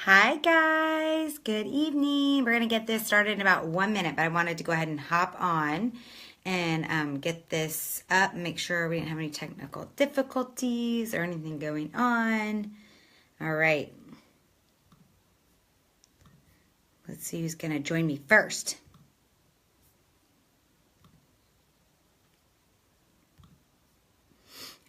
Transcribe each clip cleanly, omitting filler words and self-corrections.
Hi guys, good evening. We're going to get this started in about 1 minute, but I wanted to go ahead and hop on and get this up, make sure we didn't have any technical difficulties or anything going on. All right. Let's see who's going to join me first.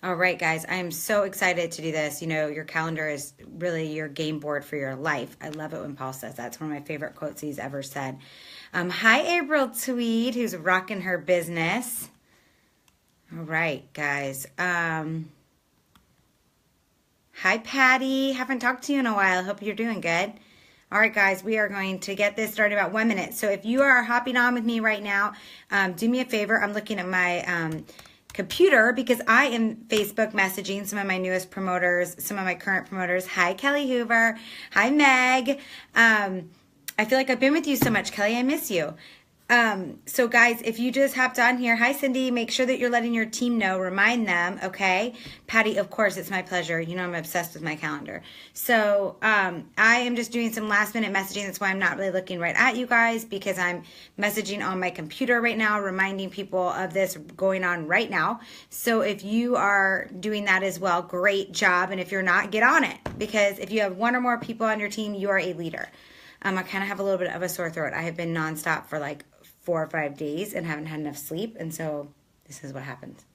All right, guys, I am so excited to do this. You know, your calendar is really your game board for your life. I love it when Paul says that. It's one of my favorite quotes he's ever said. Hi, April Tweed, who's rocking her business. All right, guys. Hi, Patty. Haven't talked to you in a while. Hope you're doing good. All right, guys, we are going to get this started in about 1 minute. So if you are hopping on with me right now, do me a favor. I'm looking at my computer because I am Facebook messaging some of my newest promoters, some of my current promoters. Hi, Kelly Hoover. Hi, Meg. I feel like I've been with you so much, Kelly. I miss you. So guys, if you just hopped on here, hi Cindy, make sure that you're letting your team know, remind them, okay? Patty, of course, it's my pleasure. You know I'm obsessed with my calendar. So I am just doing some last minute messaging. That's why I'm not really looking right at you guys, because I'm messaging on my computer right now, reminding people of this going on right now. So if you are doing that as well, great job. And if you're not, get on it, because if you have one or more people on your team, you are a leader. I kind of have a little bit of a sore throat. I have been nonstop for like 4 or 5 days and haven't had enough sleep. And so this is what happens.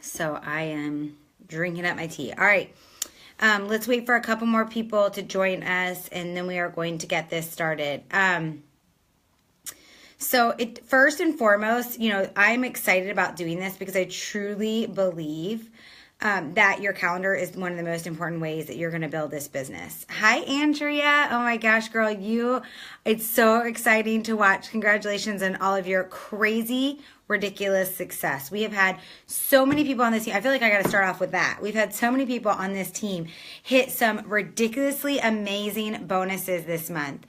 So I am drinking up my tea. All right. Let's wait for a couple more people to join us, and then we are going to get this started. So first and foremost, you know, I'm excited about doing this because I truly believe that your calendar is one of the most important ways that you're going to build this business. Hi, Andrea. Oh my gosh, girl, it's so exciting to watch. Congratulations on all of your crazy, ridiculous success. We have had so many people on this team. I feel like I got to start off with that. We've had so many people on this team hit some ridiculously amazing bonuses this month.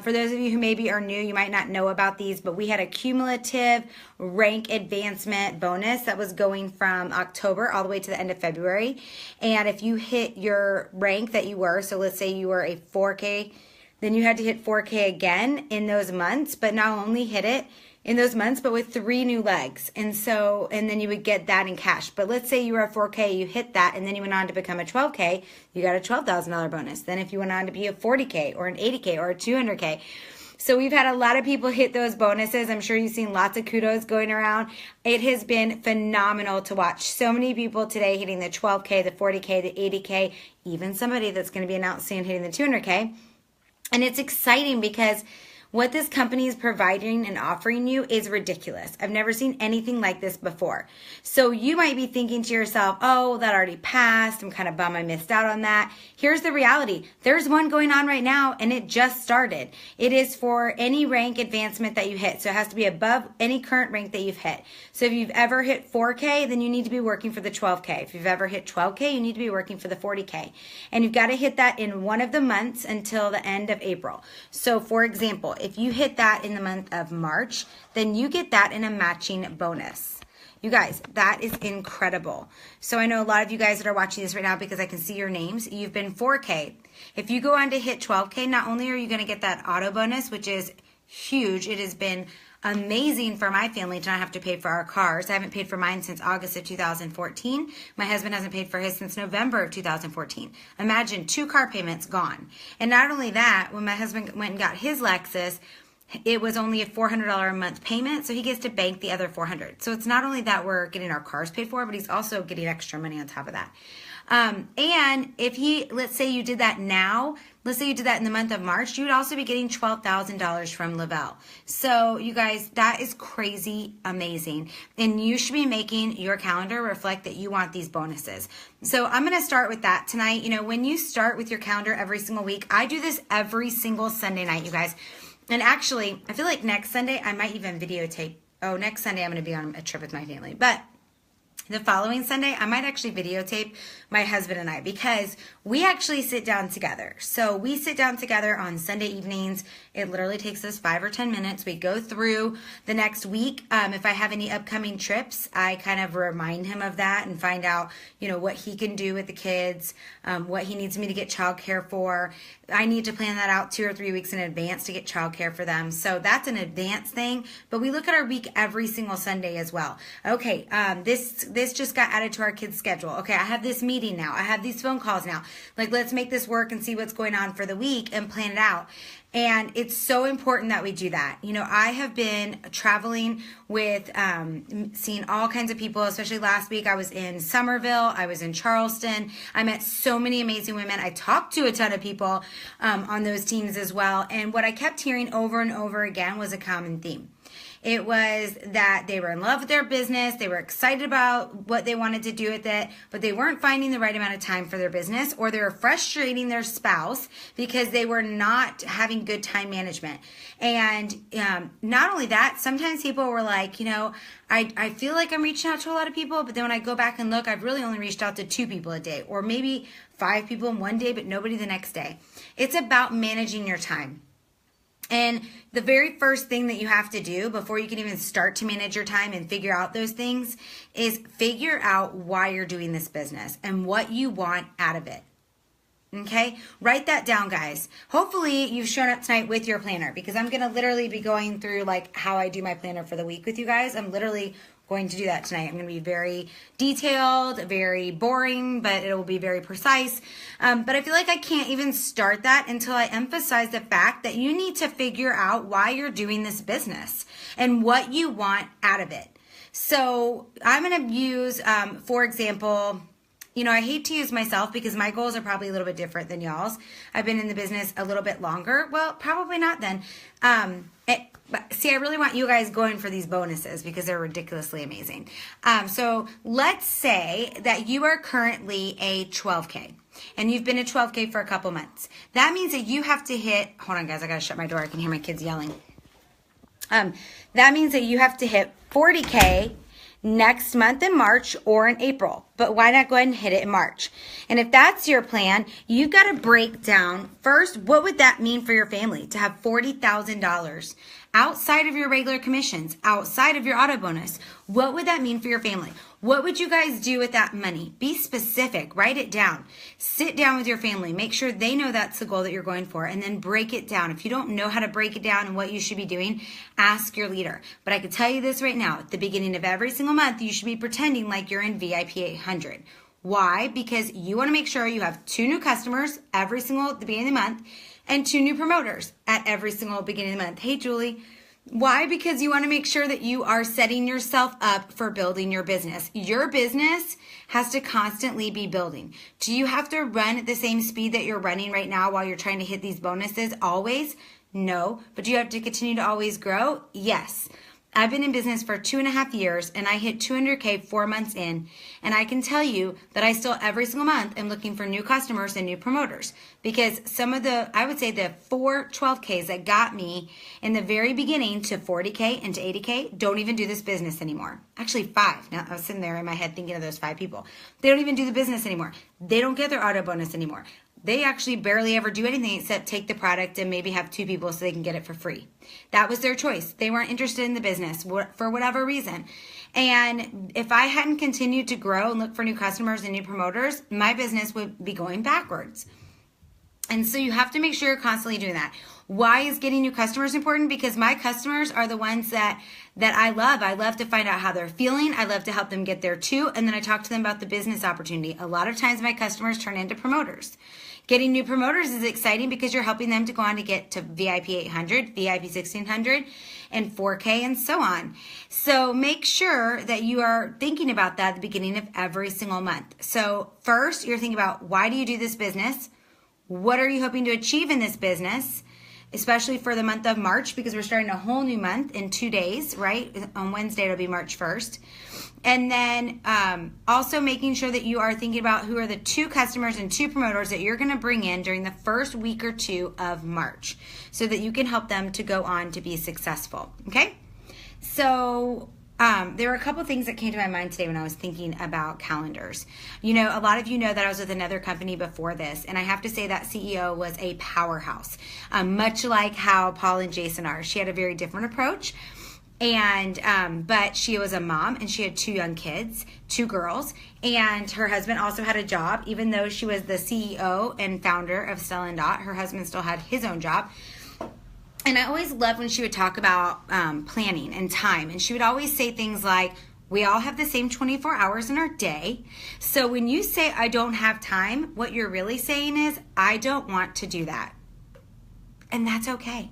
For those of you who maybe are new, you might not know about these, but we had a cumulative rank advancement bonus that was going from October all the way to the end of February. And if you hit your rank that you were, so let's say you were a 4K, then you had to hit 4K again in those months, but not only hit it in those months, but with 3 new legs. And then you would get that in cash. But let's say you were a 4K, you hit that, and then you went on to become a 12K, you got a $12,000 bonus. Then if you went on to be a 40K or an 80K or a 200K. So we've had a lot of people hit those bonuses. I'm sure you've seen lots of kudos going around. It has been phenomenal to watch. So many people today hitting the 12K, the 40K, the 80K, even somebody that's going to be announced soon hitting the 200K. And it's exciting because what this company is providing and offering you is ridiculous. I've never seen anything like this before. So you might be thinking to yourself, oh, that already passed. I'm kind of bummed I missed out on that. Here's the reality. There's one going on right now, and it just started. It is for any rank advancement that you hit. So it has to be above any current rank that you've hit. So if you've ever hit 4K, then you need to be working for the 12K. If you've ever hit 12K, you need to be working for the 40K. And you've got to hit that in one of the months until the end of April. So for example, if you hit that in the month of March, then you get that in a matching bonus. You guys, that is incredible. So I know a lot of you guys that are watching this right now, because I can see your names, you've been 4K. If you go on to hit 12K, not only are you going to get that auto bonus, which is huge, it has been amazing for my family to not have to pay for our cars. I haven't paid for mine since August of 2014. My husband hasn't paid for his since November of 2014. Imagine 2 car payments gone. And not only that, when my husband went and got his Lexus, it was only a $400 a month payment, so he gets to bank the other $400. So it's not only that we're getting our cars paid for, but he's also getting extra money on top of that. And if let's say you did that now, let's say you did that in the month of March, you would also be getting $12,000 from Lavelle. So you guys, that is crazy amazing. And you should be making your calendar reflect that you want these bonuses. So I'm going to start with that tonight. You know, when you start with your calendar every single week, I do this every single Sunday night, you guys. And actually, I feel like next Sunday, I might even videotape. Oh, next Sunday, I'm going to be on a trip with my family. But The following Sunday, I might actually videotape my husband and I because we actually sit down together. So we sit down together on Sunday evenings. It literally takes us 5 or 10 minutes. We go through the next week. If I have any upcoming trips, I kind of remind him of that and find out, what he can do with the kids, what he needs me to get childcare for. I need to plan that out 2 or 3 weeks in advance to get childcare for them. So that's an advanced thing. But we look at our week every single Sunday as well. Okay, this just got added to our kids' schedule. Okay, I have this meeting now. I have these phone calls now. Like, let's make this work and see what's going on for the week and plan it out. And it's so important that we do that. I have been traveling with seeing all kinds of people, especially last week. I was in Somerville. I was in Charleston. I met so many amazing women. I talked to a ton of people on those teams as well. And what I kept hearing over and over again was a common theme. It was that they were in love with their business. They were excited about what they wanted to do with it, but they weren't finding the right amount of time for their business, or they were frustrating their spouse because they were not having good time management. And not only that, sometimes people were like, I feel like I'm reaching out to a lot of people, but then when I go back and look, I've really only reached out to 2 people a day, or maybe 5 people in one day, but nobody the next day. It's about managing your time. And the very first thing that you have to do before you can even start to manage your time and figure out those things is figure out why you're doing this business and what you want out of it. Okay? Write that down, guys. Hopefully you've shown up tonight with your planner, because I'm going to literally be going through like how I do my planner for the week with you guys. I'm literally going to do that tonight. I'm going to be very detailed, very boring, but it will be very precise. But I feel like I can't even start that until I emphasize the fact that you need to figure out why you're doing this business and what you want out of it. So I'm going to use, for example, I hate to use myself because my goals are probably a little bit different than y'all's. I've been in the business a little bit longer. Well, probably not then. But see, I really want you guys going for these bonuses because they're ridiculously amazing. So let's say that you are currently a 12K and you've been a 12K for a couple months. That means that you have to hit, hold on guys, I got to shut my door. I can hear my kids yelling. That means that you have to hit 40K next month in March or in April. But why not go ahead and hit it in March? And if that's your plan, you've got to break down first, what would that mean for your family to have $40,000 outside of your regular commissions, outside of your auto bonus? What would that mean for your family? What would you guys do with that money? Be specific, write it down, sit down with your family, make sure they know that's the goal that you're going for, and then break it down. If you don't know how to break it down and what you should be doing, ask your leader. But I can tell you this right now, at the beginning of every single month, you should be pretending like you're in VIP 800. Why? Because you want to make sure you have 2 new customers every single at the beginning of the month and 2 new promoters at every single beginning of the month. Hey, Julie. Why? Because you want to make sure that you are setting yourself up for building your business. Your business has to constantly be building. Do you have to run at the same speed that you're running right now while you're trying to hit these bonuses always? No. But do you have to continue to always grow? Yes. I've been in business for 2.5 years and I hit 200K 4 months in. And I can tell you that I still every single month am looking for new customers and new promoters, because some of I would say the 4 12Ks that got me in the very beginning to 40K and to 80K don't even do this business anymore. Actually 5. Now I was sitting there in my head thinking of those 5 people. They don't even do the business anymore. They don't get their auto bonus anymore. They actually barely ever do anything except take the product and maybe have 2 people so they can get it for free. That was their choice. They weren't interested in the business for whatever reason. And if I hadn't continued to grow and look for new customers and new promoters, my business would be going backwards. And so you have to make sure you're constantly doing that. Why is getting new customers important? Because my customers are the ones that I love. I love to find out how they're feeling. I love to help them get there too. And then I talk to them about the business opportunity. A lot of times my customers turn into promoters. Getting new promoters is exciting because you're helping them to go on to get to VIP 800, VIP 1600, and 4K, and so on. So make sure that you are thinking about that at the beginning of every single month. So first, you're thinking about, why do you do this business? What are you hoping to achieve in this business? Especially for the month of March, because we're starting a whole new month in 2 days, right? On Wednesday, it'll be March 1st. And then also making sure that you are thinking about who are the 2 customers and 2 promoters that you're going to bring in during the first week or 2 of March, so that you can help them to go on to be successful, okay? So There were a couple things that came to my mind today when I was thinking about calendars. A lot of you know that I was with another company before this, and I have to say that CEO was a powerhouse, much like how Paul and Jason are. She had a very different approach. But she was a mom, and she had 2 young kids, 2 girls, and her husband also had a job. Even though she was the CEO and founder of Stella & Dot, her husband still had his own job. And I always loved when she would talk about planning and time. And she would always say things like, we all have the same 24 hours in our day. So when you say, I don't have time, what you're really saying is, I don't want to do that. And that's okay,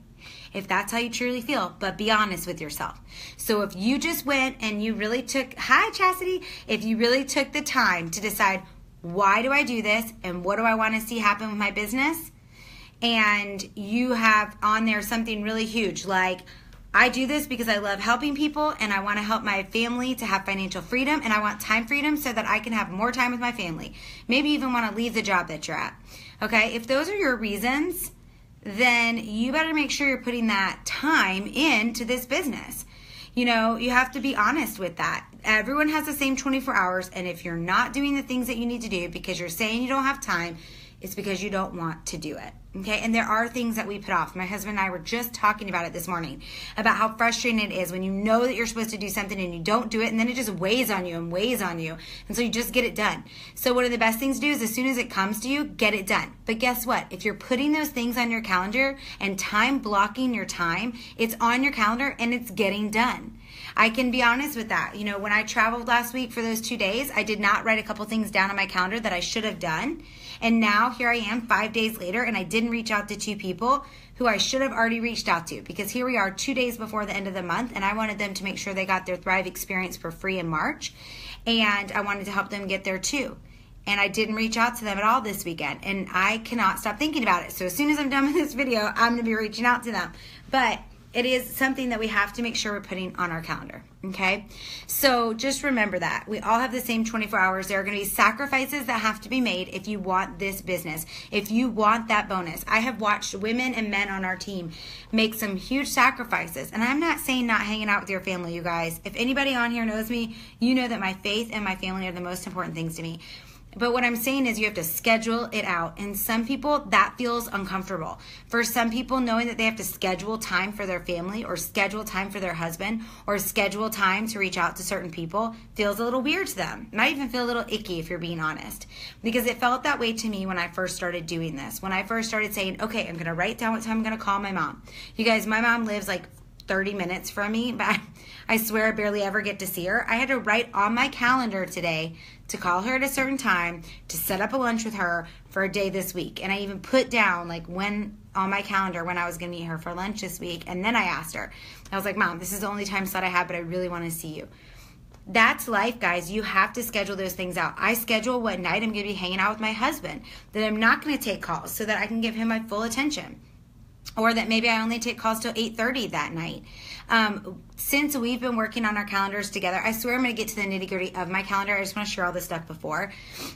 if that's how you truly feel, but be honest with yourself. So if you just went and you really took, hi Chastity, if you really took the time to decide, why do I do this and what do I want to see happen with my business? And you have on there something really huge like, I do this because I love helping people and I want to help my family to have financial freedom and I want time freedom so that I can have more time with my family. Maybe even want to leave the job that you're at. Okay, if those are your reasons, then you better make sure you're putting that time into this business. You have to be honest with that. Everyone has the same 24 hours, and if you're not doing the things that you need to do because you're saying you don't have time, it's because you don't want to do it. Okay, and there are things that we put off. My husband and I were just talking about it this morning, about how frustrating it is when you know that you're supposed to do something and you don't do it, and then it just weighs on you, and so you just get it done. So one of the best things to do is as soon as it comes to you, get it done. But guess what? If you're putting those things on your calendar and time blocking your time, it's on your calendar and it's getting done. I can be honest with that. When I traveled last week for those 2 days, I did not write a couple things down on my calendar that I should have done. And now here I am 5 days later, and I didn't reach out to 2 people who I should have already reached out to, because here we are 2 days before the end of the month, and I wanted them to make sure they got their Thrive experience for free in March, and I wanted to help them get there too. And I didn't reach out to them at all this weekend, and I cannot stop thinking about it. So as soon as I'm done with this video, I'm going to be reaching out to them. But it is something that we have to make sure we're putting on our calendar, okay? So just remember that. We all have the same 24 hours. There are going to be sacrifices that have to be made if you want this business, if you want that bonus. I have watched women and men on our team make some huge sacrifices. And I'm not saying not hanging out with your family, you guys. If anybody on here knows me, you know that my faith and my family are the most important things to me. But what I'm saying is you have to schedule it out. And some people, that feels uncomfortable. For some people, knowing that they have to schedule time for their family or schedule time for their husband or schedule time to reach out to certain people feels a little weird to them. Might even feel a little icky if you're being honest. Because it felt that way to me when I first started doing this. When I first started saying, okay, I'm going to write down what time I'm going to call my mom. You guys, my mom lives like 30 minutes from me, but I swear I barely ever get to see her. I had to write on my calendar today to call her at a certain time, to set up a lunch with her for a day this week. And I even put down like when on my calendar when I was going to meet her for lunch this week. And then I asked her, I was like, Mom, this is the only time slot I have, but I really want to see you. That's life, guys. You have to schedule those things out. I schedule what night I'm going to be hanging out with my husband, that I'm not going to take calls so that I can give him my full attention. Or that maybe I only take calls till 8:30 that night. Since we've been working on our calendars together, I swear I'm going to get to the nitty-gritty of my calendar. I just want to share all this stuff before.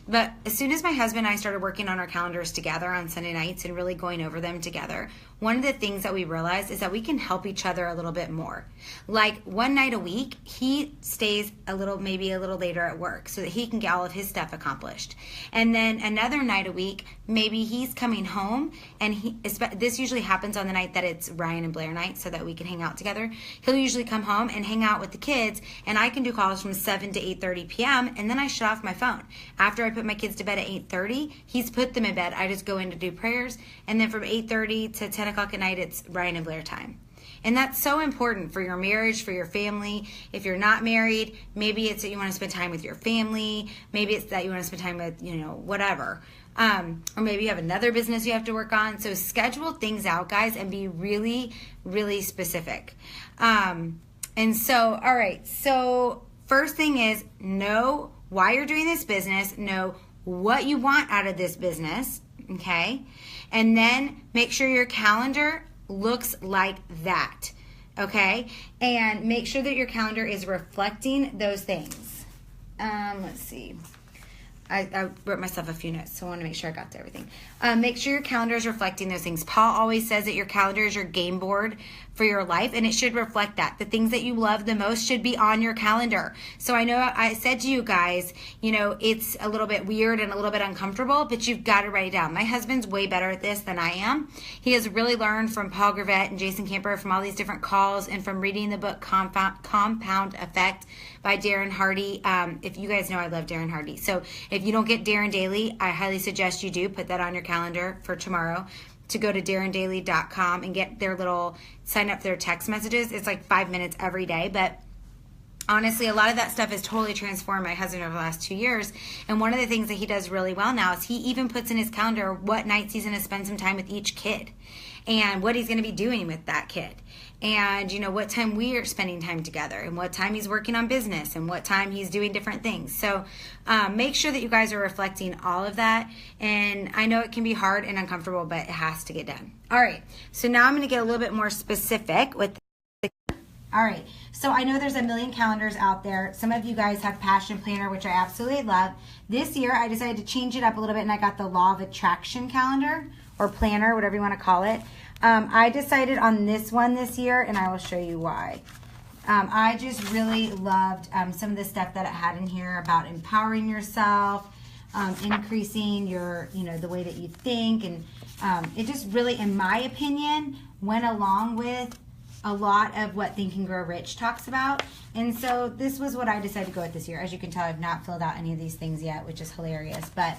But as soon as my husband and I started working on our calendars together on Sunday nights and really going over them together, one of the things that we realized is that we can help each other a little bit more. Like one night a week, he stays maybe a little later at work so that he can get all of his stuff accomplished. And then another night a week, maybe he's coming home, and this usually happens on the night that it's Ryan and Blair night so that we can hang out together. He'll usually come home and hang out with the kids, and I can do calls from 7 to 8:30 p.m. and then I shut off my phone. After I put my kids to bed at 8:30, he's put them in bed. I just go in to do prayers, and then from 8:30 to 10 o'clock at night, it's Ryan and Blair time. And that's so important for your marriage, for your family. If you're not married, maybe it's that you want to spend time with your family. Maybe it's that you want to spend time with, whatever. Or maybe you have another business you have to work on. So schedule things out, guys, and be really, really specific. And so, all right. So first thing is know why you're doing this business. Know what you want out of this business. Okay. And then make sure your calendar looks like that. Okay. And make sure that your calendar is reflecting those things. Let's see. I wrote myself a few notes, so I want to make sure I got to everything. Make sure your calendar is reflecting those things. Paul always says that your calendar is your game board for your life, and it should reflect that. The things that you love the most should be on your calendar. So I know I said to you guys, it's a little bit weird and a little bit uncomfortable, but you've got to write it down. My husband's way better at this than I am. He has really learned from Paul Gravett and Jason Camper, from all these different calls, and from reading the book Compound Effect by Darren Hardy. If you guys know, I love Darren Hardy. So if you don't get Darren Daily, I highly suggest you do. Put that on your calendar for tomorrow, to go to darrendaily.com and get sign up for their text messages. It's like 5 minutes every day, but honestly, a lot of that stuff has totally transformed my husband over the last 2 years. And one of the things that he does really well now is he even puts in his calendar what nights he's going to spend some time with each kid, and what he's going to be doing with that kid, and what time we are spending time together, and what time he's working on business, and what time he's doing different things. So make sure that you guys are reflecting all of that. And I know it can be hard and uncomfortable, but it has to get done. All right, so now I'm going to get a little bit more specific with all right, so I know there's a million calendars out there. Some of you guys have Passion Planner, which I absolutely love. This year, I decided to change it up a little bit, and I got the Law of Attraction calendar, or planner, whatever you want to call it. I decided on this one this year, and I will show you why. I just really loved some of the stuff that it had in here about empowering yourself, increasing your, the way that you think, and it just really, in my opinion, went along with a lot of what Think and Grow Rich talks about. And so this was what I decided to go with this year. As you can tell, I've not filled out any of these things yet, which is hilarious, but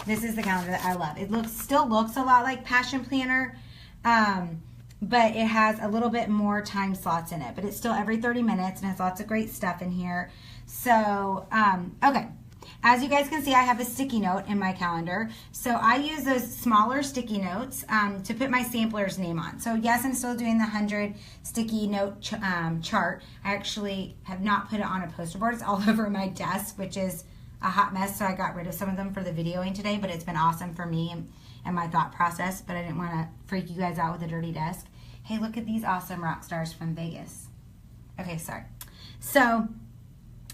this is the calendar that I love. It still looks a lot like Passion Planner, but it has a little bit more time slots in it, but it's still every 30 minutes and has lots of great stuff in here. So, okay. As you guys can see, I have a sticky note in my calendar. So I use those smaller sticky notes to put my sampler's name on. So yes, I'm still doing the 100 sticky note chart. I actually have not put it on a poster board. It's all over my desk, which is a hot mess. So I got rid of some of them for the videoing today, but it's been awesome for me and my thought process. But I didn't want to freak you guys out with a dirty desk. Hey, look at these awesome rock stars from Vegas. Okay, sorry. So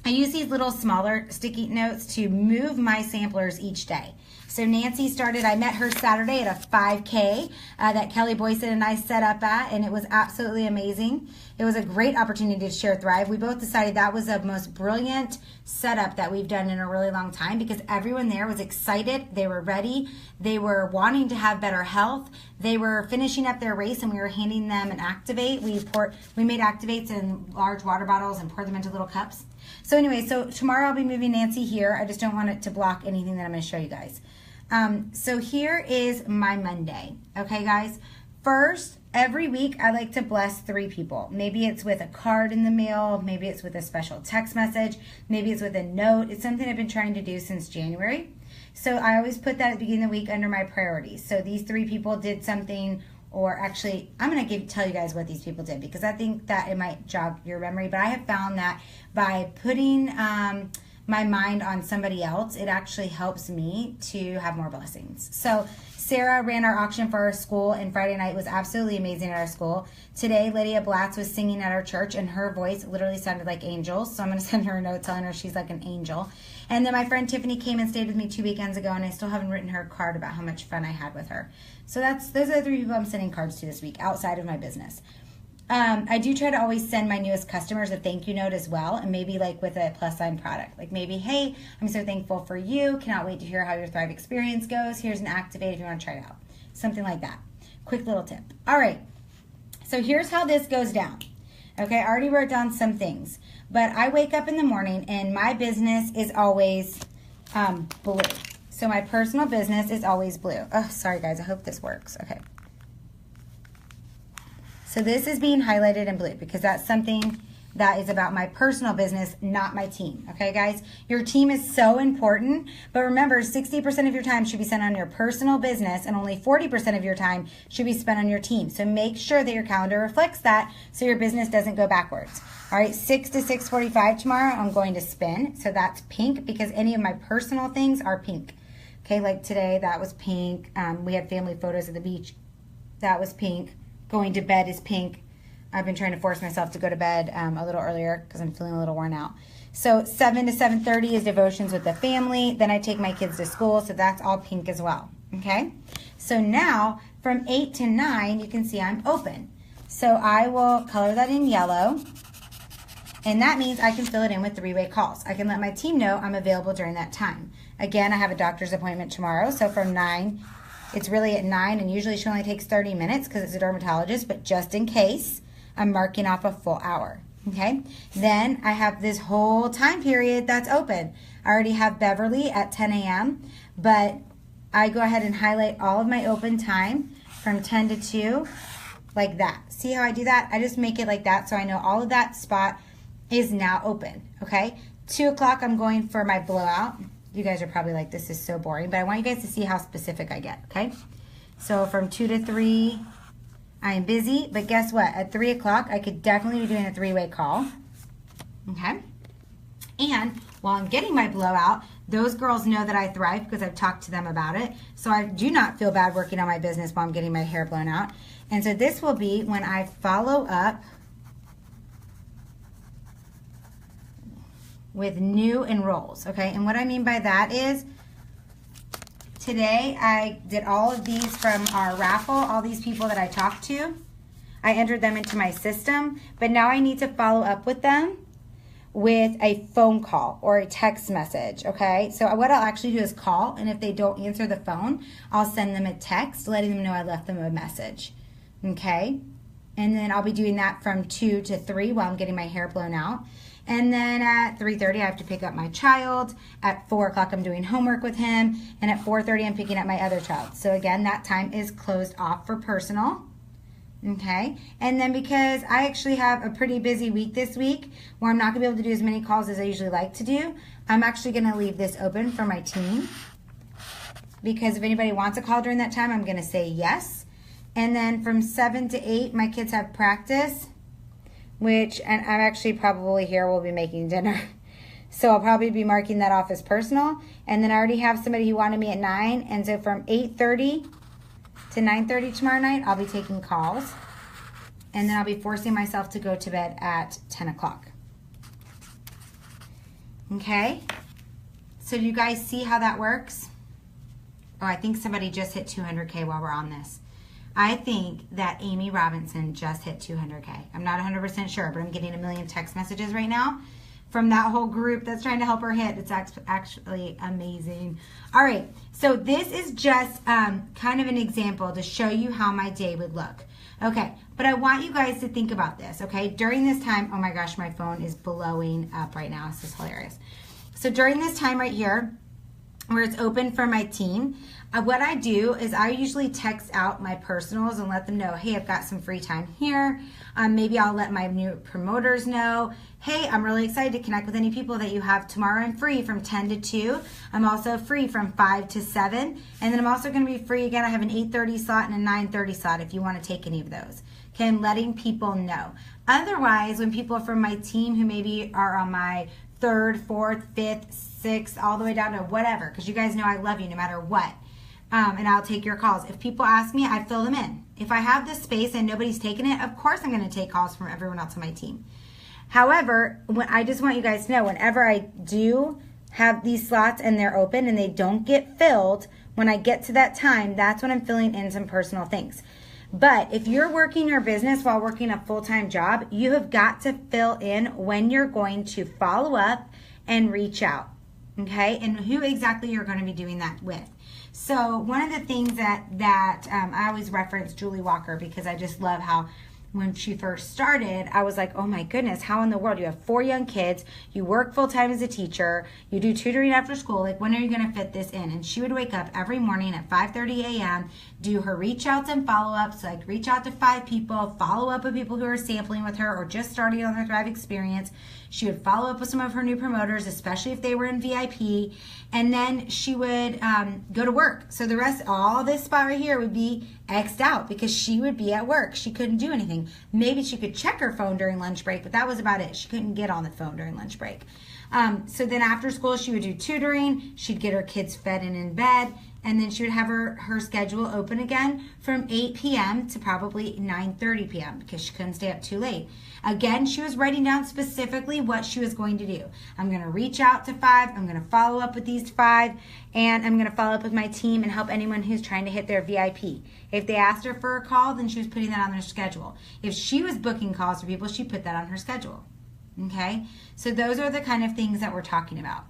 I use these little smaller sticky notes to move my samplers each day. So Nancy I met her Saturday at a 5K that Kelly Boyson and I set up at, and it was absolutely amazing. It was a great opportunity to share Thrive. We both decided that was the most brilliant setup that we've done in a really long time, because everyone there was excited. They were ready. They were wanting to have better health. They were finishing up their race, and we were handing them an Activate. We made Activates in large water bottles and poured them into little cups. So anyway, so tomorrow I'll be moving Nancy here. I just don't want it to block anything that I'm going to show you guys. So here is my Monday. Okay, guys. First, every week I like to bless 3 people. Maybe it's with a card in the mail. Maybe it's with a special text message. Maybe it's with a note. It's something I've been trying to do since January. So I always put that at the beginning of the week under my priorities. So these 3 people did something, or actually, I'm going to tell you guys what these people did, because I think that it might jog your memory. But I have found that by putting my mind on somebody else, it actually helps me to have more blessings. So Sarah ran our auction for our school, and Friday night was absolutely amazing at our school. Today, Lydia Blatz was singing at our church, and her voice literally sounded like angels. So I'm going to send her a note telling her she's like an angel. And then my friend Tiffany came and stayed with me 2 weekends ago, and I still haven't written her a card about how much fun I had with her. So those are the 3 people I'm sending cards to this week outside of my business. I do try to always send my newest customers a thank you note as well, and maybe like with a plus sign product. Like maybe, hey, I'm so thankful for you. Cannot wait to hear how your Thrive experience goes. Here's an Activate if you want to try it out. Something like that. Quick little tip. All right. So here's how this goes down. Okay, I already wrote down some things, but I wake up in the morning and my business is always blue. So my personal business is always blue. Oh, sorry guys, I hope this works. Okay. So this is being highlighted in blue because that's something that is about my personal business, not my team. Okay, guys? Your team is so important, but remember, 60% of your time should be spent on your personal business and only 40% of your time should be spent on your team. So make sure that your calendar reflects that so your business doesn't go backwards. All right, 6 to 6:45 tomorrow, I'm going to spin. So that's pink because any of my personal things are pink. Okay, like today, that was pink. We had family photos at the beach. That was pink. Going to bed is pink. I've been trying to force myself to go to bed a little earlier because I'm feeling a little worn out. So 7 to 7:30 is devotions with the family. Then I take my kids to school, so that's all pink as well. Okay? So now from 8 to 9, you can see I'm open. So I will color that in yellow. And that means I can fill it in with three-way calls. I can let my team know I'm available during that time. Again, I have a doctor's appointment tomorrow, so from 9, it's really at 9, and usually she only takes 30 minutes because it's a dermatologist, but just in case, I'm marking off a full hour, okay? Then I have this whole time period that's open. I already have Beverly at 10 a.m., but I go ahead and highlight all of my open time from 10 to 2, like that. See how I do that? I just make it like that so I know all of that spot is now open, okay? 2 o'clock, I'm going for my blowout. You guys are probably like, this is so boring, but I want you guys to see how specific I get, okay? So from 2 to 3, I'm busy, but guess what? At 3 o'clock, I could definitely be doing a three-way call, okay? And while I'm getting my blowout, those girls know that I thrive because I've talked to them about it. So I do not feel bad working on my business while I'm getting my hair blown out. And so this will be when I follow up with new enrolls, okay? And what I mean by that is today I did all of these from our raffle, all these people that I talked to. I entered them into my system, but now I need to follow up with them with a phone call or a text message, okay? So what I'll actually do is call, and if they don't answer the phone, I'll send them a text letting them know I left them a message, okay? And then I'll be doing that from 2 to 3 while I'm getting my hair blown out. And then at 3:30, I have to pick up my child. At 4 o'clock, I'm doing homework with him. And at 4:30, I'm picking up my other child. So again, that time is closed off for personal. Okay. And then because I actually have a pretty busy week this week, where I'm not going to be able to do as many calls as I usually like to do, I'm actually going to leave this open for my team. Because if anybody wants a call during that time, I'm going to say yes. And then from 7 to 8, my kids have practice. And I'm actually probably here, we'll be making dinner. So I'll probably be marking that off as personal. And then I already have somebody who wanted me at 9. And so from 8:30 to 9:30 tomorrow night, I'll be taking calls. And then I'll be forcing myself to go to bed at 10 o'clock. Okay? So do you guys see how that works? Oh, I think somebody just hit 200K while we're on this. I think that Amy Robinson just hit 200K. I'm not 100% sure, but I'm getting a million text messages right now from that whole group that's trying to help her hit. It's actually amazing. All right, so this is just kind of an example to show you how my day would look. Okay, but I want you guys to think about this, okay? During this time, oh my gosh, my phone is blowing up right now. This is hilarious. So during this time right here, where it's open for my team, what I do is I usually text out my personals and let them know, hey, I've got some free time here. Maybe I'll let my new promoters know, hey, I'm really excited to connect with any people that you have tomorrow. I'm free from 10 to 2. I'm also free from 5 to 7. And then I'm also going to be free again. I have an 8:30 slot and a 9:30 slot if you want to take any of those. Okay, I'm letting people know. Otherwise, when people from my team who maybe are on my 3rd, 4th, 5th, 6th, all the way down to whatever, because you guys know I love you no matter what. And I'll take your calls. If people ask me, I fill them in. If I have the space and nobody's taking it, of course I'm going to take calls from everyone else on my team. However, I just want you guys to know, whenever I do have these slots and they're open and they don't get filled, when I get to that time, that's when I'm filling in some personal things. But if you're working your business while working a full-time job, you have got to fill in when you're going to follow up and reach out, okay? And who exactly you're going to be doing that with. So one of the things that I always reference Julie Walker, because I just love how when she first started, I was like, oh my goodness, how in the world? You have 4 young kids, you work full-time as a teacher, you do tutoring after school, like when are you going to fit this in? And she would wake up every morning at 5:30 a.m., do her reach outs and follow-ups, like reach out to 5 people, follow up with people who are sampling with her or just starting on their Thrive experience. She would follow up with some of her new promoters, especially if they were in VIP, and then she would go to work. So the rest, all this spot right here would be X'd out because she would be at work. She couldn't do anything. Maybe she could check her phone during lunch break, but that was about it. She couldn't get on the phone during lunch break. So then after school, she would do tutoring. She'd get her kids fed and in bed. and then she would have her schedule open again from 8 p.m. to probably 9:30 p.m. because she couldn't stay up too late. Again, she was writing down specifically what she was going to do. I'm going to reach out to 5, I'm going to follow up with these 5, and I'm going to follow up with my team and help anyone who's trying to hit their VIP. If they asked her for a call, then she was putting that on their schedule. If she was booking calls for people, she put that on her schedule. Okay? So those are the kind of things that we're talking about.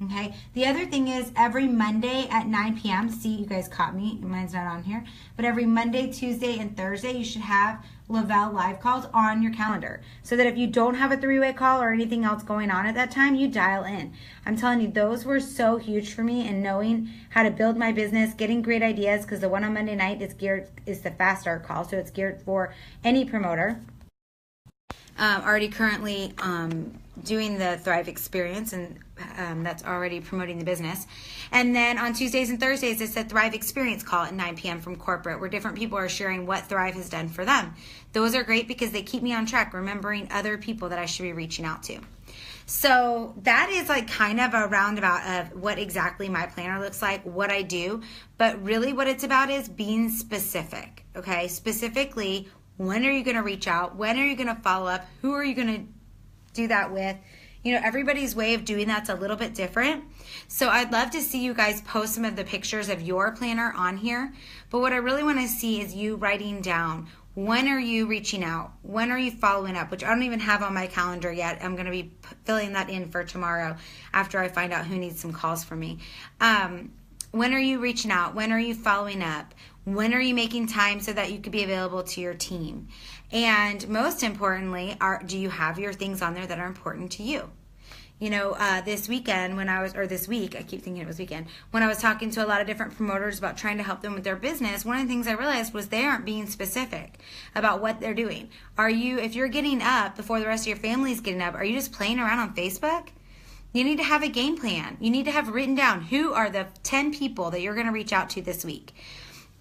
Okay, the other thing is every Monday at 9 p.m. See, you guys caught me. Mine's not on here. But every Monday, Tuesday, and Thursday, you should have Lavelle live calls on your calendar. So that if you don't have a 3-way call or anything else going on at that time, you dial in. I'm telling you, those were so huge for me in knowing how to build my business, getting great ideas, because the one on Monday night is the fast start call. So it's geared for any promoter. Already currently doing the Thrive Experience, and that's already promoting the business. And then on Tuesdays and Thursdays, it's a Thrive Experience call at 9 p.m. from corporate, where different people are sharing what Thrive has done for them. Those are great because they keep me on track, remembering other people that I should be reaching out to. So that is like kind of a roundabout of what exactly my planner looks like, what I do. But really what it's about is being specific, okay? Specifically, when are you going to reach out? When are you going to follow up? Who are you going to do that with? You know, everybody's way of doing that's a little bit different. So I'd love to see you guys post some of the pictures of your planner on here. But what I really want to see is you writing down, when are you reaching out? When are you following up? Which I don't even have on my calendar yet. I'm going to be filling that in for tomorrow after I find out who needs some calls from me. When are you reaching out? When are you following up? When are you making time so that you could be available to your team? And most importantly, do you have your things on there that are important to you? You know, this week, I keep thinking it was weekend, when I was talking to a lot of different promoters about trying to help them with their business, one of the things I realized was they aren't being specific about what they're doing. If you're getting up before the rest of your family is getting up, are you just playing around on Facebook? You need to have a game plan. You need to have written down who are the 10 people that you're going to reach out to this week.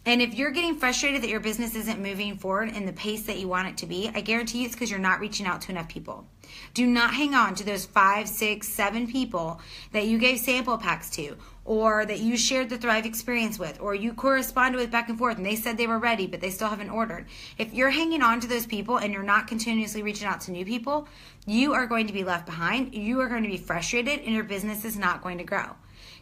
And if you're getting frustrated that your business isn't moving forward in the pace that you want it to be, I guarantee you it's because you're not reaching out to enough people. Do not hang on to those 5, 6, 7 people that you gave sample packs to, or that you shared the Thrive Experience with, or you corresponded with back and forth and they said they were ready but they still haven't ordered. If you're hanging on to those people and you're not continuously reaching out to new people, you are going to be left behind, you are going to be frustrated, and your business is not going to grow.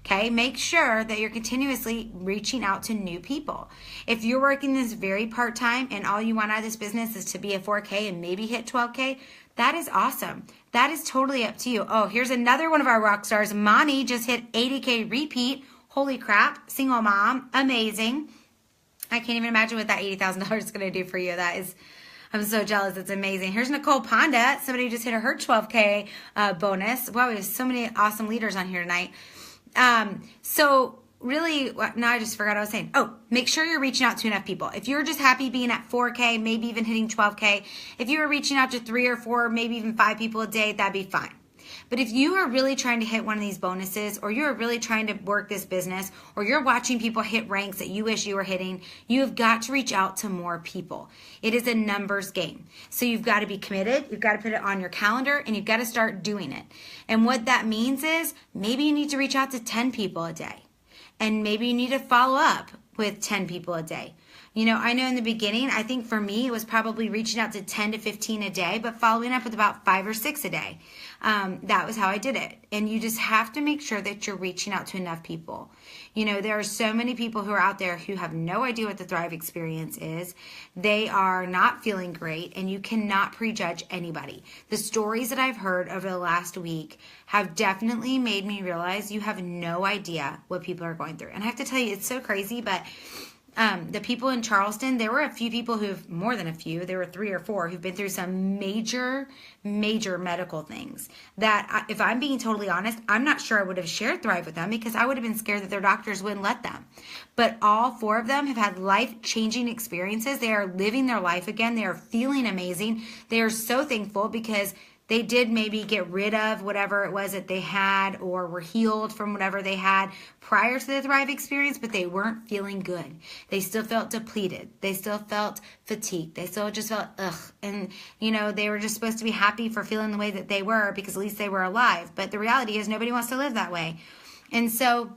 Okay, make sure that you're continuously reaching out to new people. If you're working this very part-time and all you want out of this business is to be a 4K and maybe hit 12K, that is awesome. That is totally up to you. Oh, here's another one of our rock stars. Moni just hit 80K repeat. Holy crap, single mom, amazing. I can't even imagine what that $80,000 is going to do for you. I'm so jealous. It's amazing. Here's Nicole Ponda. Somebody just hit her 12K bonus. Wow, we have so many awesome leaders on here tonight. So really, now I just forgot what I was saying. Oh, make sure you're reaching out to enough people. If you're just happy being at 4K, maybe even hitting 12K, if you were reaching out to 3 or 4, maybe even 5 people a day, that'd be fine. But if you are really trying to hit one of these bonuses, or you're really trying to work this business, or you're watching people hit ranks that you wish you were hitting, you have got to reach out to more people. It is a numbers game. So you've got to be committed, you've got to put it on your calendar, and you've got to start doing it. And what that means is maybe you need to reach out to 10 people a day. And maybe you need to follow up with 10 people a day. You know, I know in the beginning, I think for me, it was probably reaching out to 10 to 15 a day, but following up with about 5 or 6 a day. That was how I did it. And you just have to make sure that you're reaching out to enough people. You know, there are so many people who are out there who have no idea what the Thrive Experience is. They are not feeling great, and you cannot prejudge anybody. The stories that I've heard over the last week have definitely made me realize you have no idea what people are going through. And I have to tell you, it's so crazy, but the people in Charleston, there were a few people more than a few, there were 3 or 4 who've been through some major medical things that, if I'm being totally honest, I'm not sure I would have shared Thrive with them because I would have been scared that their doctors wouldn't let them. But all 4 of them have had life-changing experiences. They are living their life again. They are feeling amazing. They are so thankful because they did maybe get rid of whatever it was that they had, or were healed from whatever they had prior to the Thrive Experience, but they weren't feeling good. They still felt depleted. They still felt fatigued. They still just felt ugh. And, you know, they were just supposed to be happy for feeling the way that they were because at least they were alive. But the reality is nobody wants to live that way. And so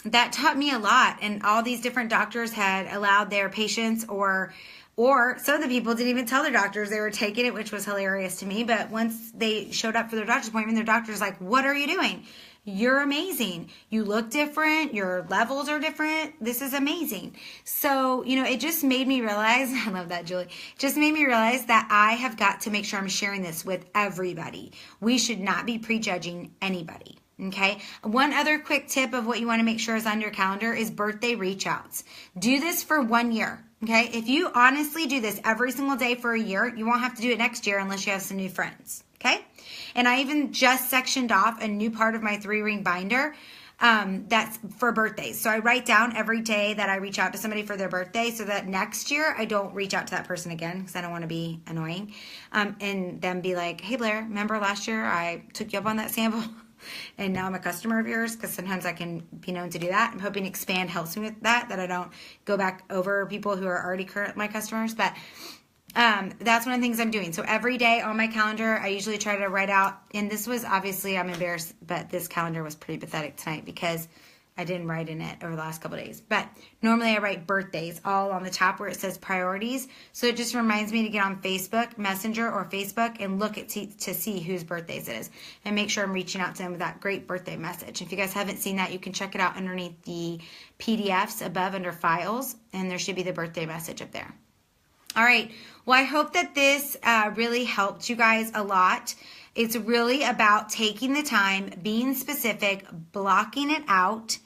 that taught me a lot. And all these different doctors had allowed their patients, or some of the people didn't even tell their doctors they were taking it, which was hilarious to me. But once they showed up for their doctor's appointment, their doctor's like, "What are you doing? You're amazing. You look different. Your levels are different. This is amazing." So, it just made me realize, I love that, Julie, just made me realize that I have got to make sure I'm sharing this with everybody. We should not be prejudging anybody. Okay. One other quick tip of what you want to make sure is on your calendar is birthday reach outs. Do this for 1 year. Okay. If you honestly do this every single day for a year, you won't have to do it next year unless you have some new friends. Okay. And I even just sectioned off a new part of my 3-ring binder that's for birthdays. So I write down every day that I reach out to somebody for their birthday, so that next year I don't reach out to that person again, because I don't want to be annoying. And then be like, "Hey Blair, remember last year I took you up on that sample? And now I'm a customer of yours," because sometimes I can be known to do that. I'm hoping Expand helps me with that I don't go back over people who are already my customers. But that's one of the things I'm doing. So every day on my calendar, I usually try to write out, and this was obviously, I'm embarrassed, but this calendar was pretty pathetic tonight because I didn't write in it over the last couple of days. But normally I write birthdays all on the top where it says priorities. So it just reminds me to get on Facebook Messenger or Facebook and look to see whose birthdays it is, and make sure I'm reaching out to them with that great birthday message. If you guys haven't seen that, you can check it out underneath the PDFs above under files, and there should be the birthday message up there. All right. Well, I hope that this really helped you guys a lot. It's really about taking the time, being specific, blocking it out.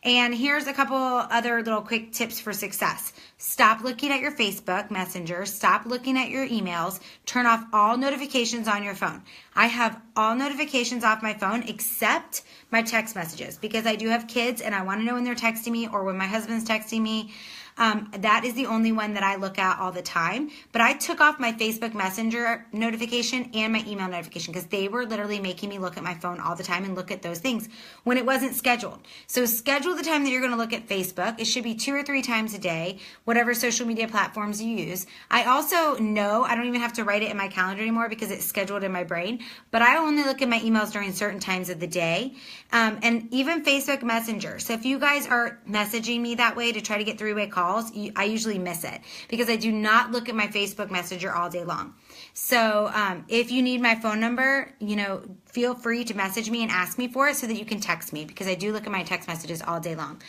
And here's a couple other little quick tips for success. Stop looking at your Facebook Messenger. Stop looking at your emails. Turn off all notifications on your phone. I have all notifications off my phone except my text messages, because I do have kids and I want to know when they're texting me or when my husband's texting me. That is the only one that I look at all the time. But I took off my Facebook Messenger notification and my email notification, because they were literally making me look at my phone all the time and look at those things when it wasn't scheduled. So schedule the time that you're going to look at Facebook. It should be 2 or 3 times a day, whatever social media platforms you use. I also know I don't even have to write it in my calendar anymore because it's scheduled in my brain, but I only look at my emails during certain times of the day. And even Facebook Messenger. So if you guys are messaging me that way to try to get 3-way calls, I usually miss it because I do not look at my Facebook Messenger all day long. So if you need my phone number, feel free to message me and ask me for it so that you can text me, because I do look at my text messages all day long.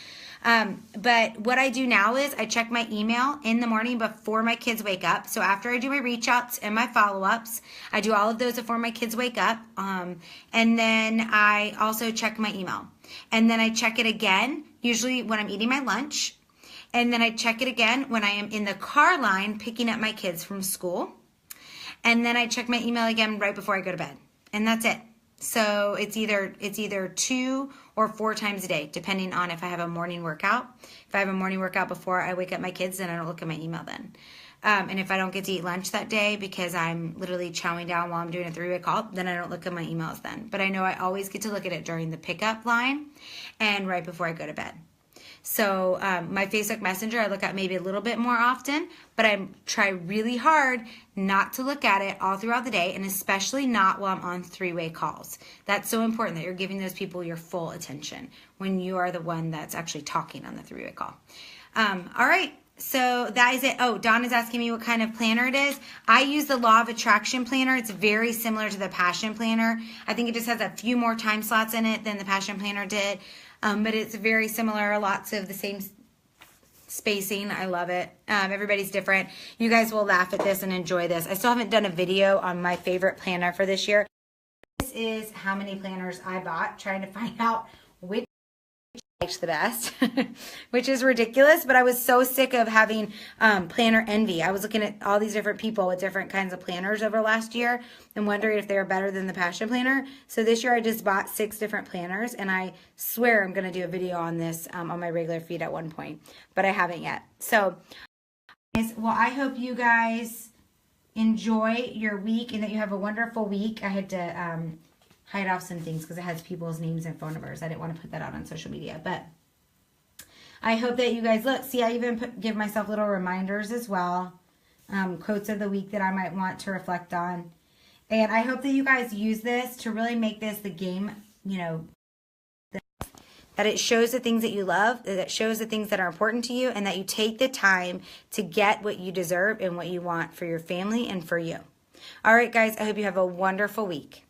But what I do now is I check my email in the morning before my kids wake up. So after I do my reach outs and my follow-ups, I do all of those before my kids wake up. And then I also check my email. And then I check it again, usually when I'm eating my lunch. And then I check it again when I am in the car line picking up my kids from school. And then I check my email again right before I go to bed. And that's it. So it's either 2 or 4 times a day, depending on if I have a morning workout. If I have a morning workout before I wake up my kids, then I don't look at my email then. And if I don't get to eat lunch that day because I'm literally chowing down while I'm doing a 3-way call, then I don't look at my emails then. But I know I always get to look at it during the pickup line and right before I go to bed. So my Facebook Messenger, I look at maybe a little bit more often, but I try really hard not to look at it all throughout the day, and especially not while I'm on 3-way calls. That's so important that you're giving those people your full attention when you are the one that's actually talking on the 3-way call. All right. So that is it. Oh, Dawn is asking me what kind of planner it is. I use the Law of Attraction planner. It's very similar to the Passion Planner. I think it just has a few more time slots in it than the Passion Planner did. But it's very similar, lots of the same spacing. I love it. Everybody's different. You guys will laugh at this and enjoy this. I still haven't done a video on my favorite planner for this year. This is how many planners I bought, trying to find out which I liked the best, which is ridiculous, but I was so sick of having planner envy. I was looking at all these different people with different kinds of planners over last year and wondering if they were better than the Passion Planner. So this year I just bought 6 different planners, and I swear I'm going to do a video on this on my regular feed at one point, but I haven't yet. So, well, I hope you guys enjoy your week and that you have a wonderful week. I had to hide off some things because it has people's names and phone numbers. I didn't want to put that out on social media, but I hope that you guys see, I even give myself little reminders as well, quotes of the week that I might want to reflect on. And I hope that you guys use this to really make this the game, that it shows the things that you love, that it shows the things that are important to you, and that you take the time to get what you deserve and what you want for your family and for you. All right, guys, I hope you have a wonderful week.